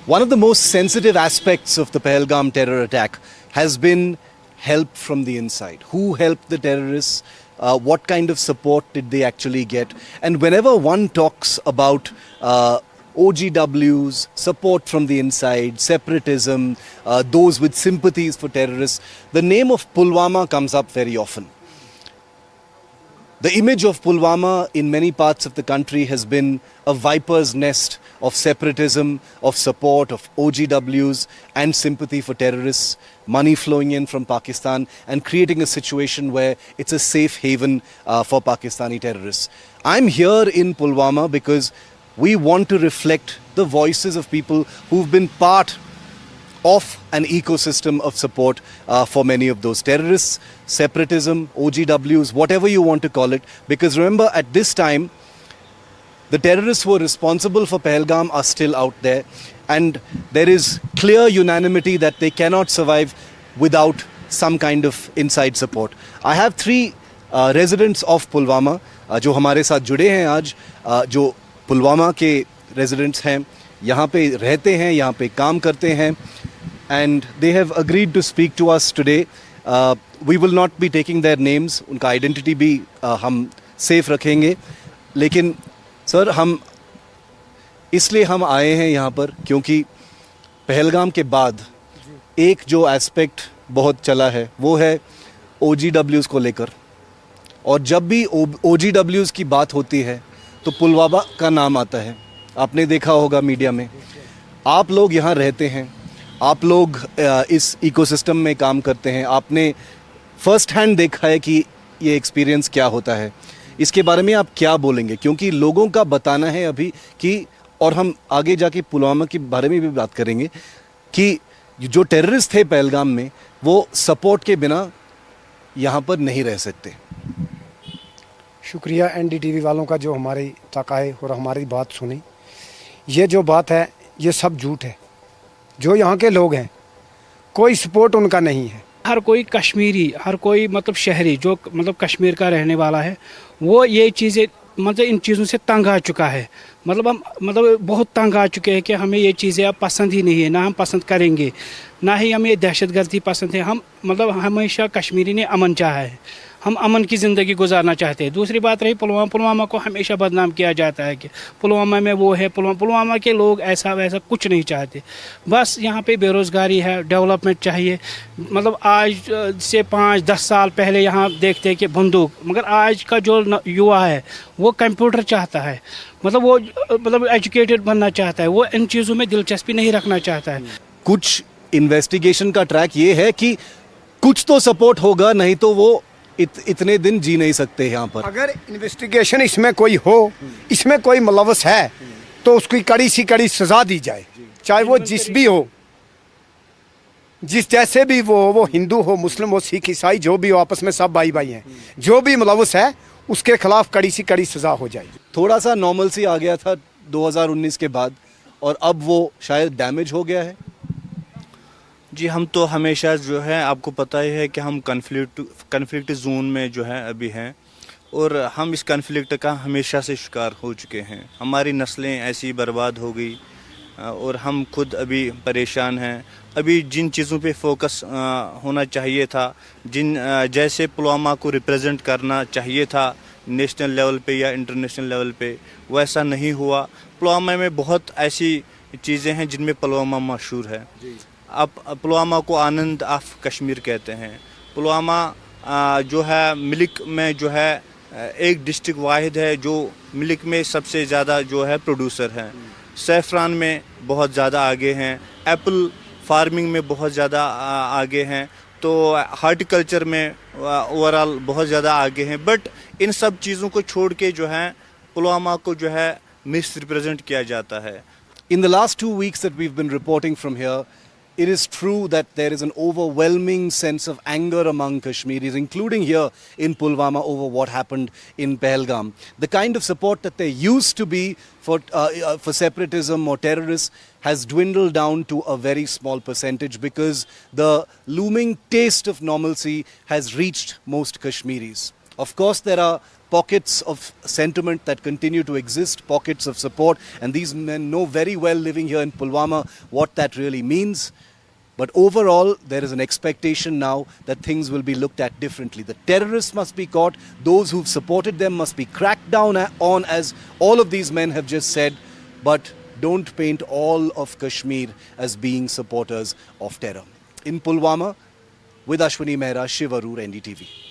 One of the most sensitive aspects of the Pahalgam terror attack has been help from the inside. Who helped the terrorists? What kind of support did they actually get? And whenever one talks about OGWs, support from the inside, separatism, those with sympathies for terrorists, the name of Pulwama comes up very often. The image of Pulwama in many parts of the country has been a viper's nest of separatism, of support, of OGWs and sympathy for terrorists, money flowing in from Pakistan and creating a situation where it's a safe haven for Pakistani terrorists. I'm here in Pulwama because we want to reflect the voices of people who've been part of an ecosystem of support for many of those terrorists, separatism, OGWs, whatever you want to call it. Because remember, at this time, the terrorists who were responsible for Pahalgam are still out there, and there is clear unanimity that they cannot survive without some kind of inside support. I have three residents of Pulwama जो हमारे साथ जुड़े हैं आज, जो पुलवामा के residents हैं, यहाँ पे रहते हैं, यहाँ पे काम करते हैं, and they have agreed to speak to us today. We will not be taking their names, उनका identity भी हम safe रखेंगे, लेकिन सर हम इसलिए हम आए हैं यहाँ पर क्योंकि पहलगाम के बाद एक जो एस्पेक्ट बहुत चला है वो है OGWs को लेकर, और जब भी OGWs की बात होती है तो पुलवामा का नाम आता है. आपने देखा होगा मीडिया में, आप लोग यहाँ रहते हैं, आप लोग इस इकोसिस्टम में काम करते हैं, आपने फर्स्ट हैंड देखा है कि ये एक्सपीरियंस क्या होता है. इसके बारे में आप क्या बोलेंगे, क्योंकि लोगों का बताना है अभी कि, और हम आगे जाके पुलवामा के बारे में भी बात करेंगे कि जो टेररिस्ट थे पहलगाम में वो सपोर्ट के बिना यहाँ पर नहीं रह सकते. शुक्रिया NDTV वालों का जो हमारी तक आए और हमारी बात सुनी. ये जो बात है ये सब झूठ है. जो यहाँ के लोग हैं कोई सपोर्ट उनका नहीं है. हर कोई कश्मीरी, हर कोई मतलब शहरी जो मतलब कश्मीर का रहने वाला है वो ये चीज़ें मतलब इन चीज़ों से तंग आ चुका है. मतलब हम मतलब बहुत तंग आ चुके हैं कि हमें ये चीज़ें अब पसंद ही नहीं है, ना हम पसंद करेंगे, ना ही हमें ये दहशतगर्दी पसंद है. हम मतलब हमेशा कश्मीरी ने अमन चाहा है, हम अमन की ज़िंदगी गुजारना चाहते हैं. दूसरी बात रही पुलवामा को हमेशा बदनाम किया जाता है कि पुलवामा में वो है, पुलवामा के लोग ऐसा वैसा कुछ नहीं चाहते. बस यहाँ पे बेरोज़गारी है, डेवलपमेंट चाहिए. मतलब आज से 5-10 साल पहले यहाँ देखते हैं कि बंदूक, मगर आज का जो युवा है वो कंप्यूटर चाहता है, मतलब वो मतलब एजुकेटेड बनना चाहता है, वो इन चीज़ों में दिलचस्पी नहीं रखना चाहता है. कुछ इन्वेस्टिगेशन का ट्रैक ये है कि कुछ तो सपोर्ट होगा, नहीं तो वो इतने दिन जी नहीं सकते यहाँ पर. अगर इन्वेस्टिगेशन इसमें कोई हो, इसमें कोई मुलव्वस है तो उसकी कड़ी सी कड़ी सजा दी जाए, चाहे वो जिस भी हो, जिस जैसे भी वो हिंदू हो, मुस्लिम हो, सिख ईसाई, जो भी हो, आपस में सब भाई भाई हैं. जो भी मुलव्वस है उसके खिलाफ कड़ी सी कड़ी सजा हो जाए. थोड़ा सा नॉर्मलसी आ गया था 2019 के बाद, और अब वो शायद डैमेज हो गया है. जी, हम तो हमेशा जो है आपको पता ही है कि हम कन्फ्लिक्ट जोन में जो है अभी हैं, और हम इस कन्फ्लिक्ट का हमेशा से शिकार हो चुके हैं. हमारी नस्लें ऐसी बर्बाद हो गई और हम खुद अभी परेशान हैं. अभी जिन चीज़ों पे फोकस होना चाहिए था, जैसे पुलवामा को रिप्रेजेंट करना चाहिए था नेशनल लेवल पे या इंटरनेशनल लेवल पे, वैसा नहीं हुआ. पुलवामा में बहुत ऐसी चीज़ें हैं जिनमें पुलवामा मशहूर है. अब पुलवामा को आनंद ऑफ कश्मीर कहते हैं. पुलवामा जो है मिल्क में जो है एक डिस्ट्रिक्ट वाहिद है जो मिल्क में सबसे ज़्यादा जो है प्रोड्यूसर है. सैफरान में बहुत ज़्यादा आगे हैं, एप्पल फार्मिंग में बहुत ज़्यादा आगे हैं, तो हार्टिकल्चर में ओवरऑल बहुत ज़्यादा आगे हैं. बट इन सब चीज़ों को छोड़ के जो है पुलवामा को जो है मिस रिप्रेजेंट किया जाता है. In the last 2 weeks that we've been reporting from here, it is true that there is an overwhelming sense of anger among Kashmiris, including here in Pulwama, over what happened in Pahalgam. The kind of support that there used to be for separatism or terrorists has dwindled down to a very small percentage because the looming taste of normalcy has reached most Kashmiris. Of course, there are pockets of sentiment that continue to exist, pockets of support, and these men know very well living here in Pulwama what that really means. But overall, there is an expectation now that things will be looked at differently. The terrorists must be caught. Those who've supported them must be cracked down on, as all of these men have just said. But don't paint all of Kashmir as being supporters of terror. In Pulwama, with Ashwini Mehra, Shiv Arur, NDTV.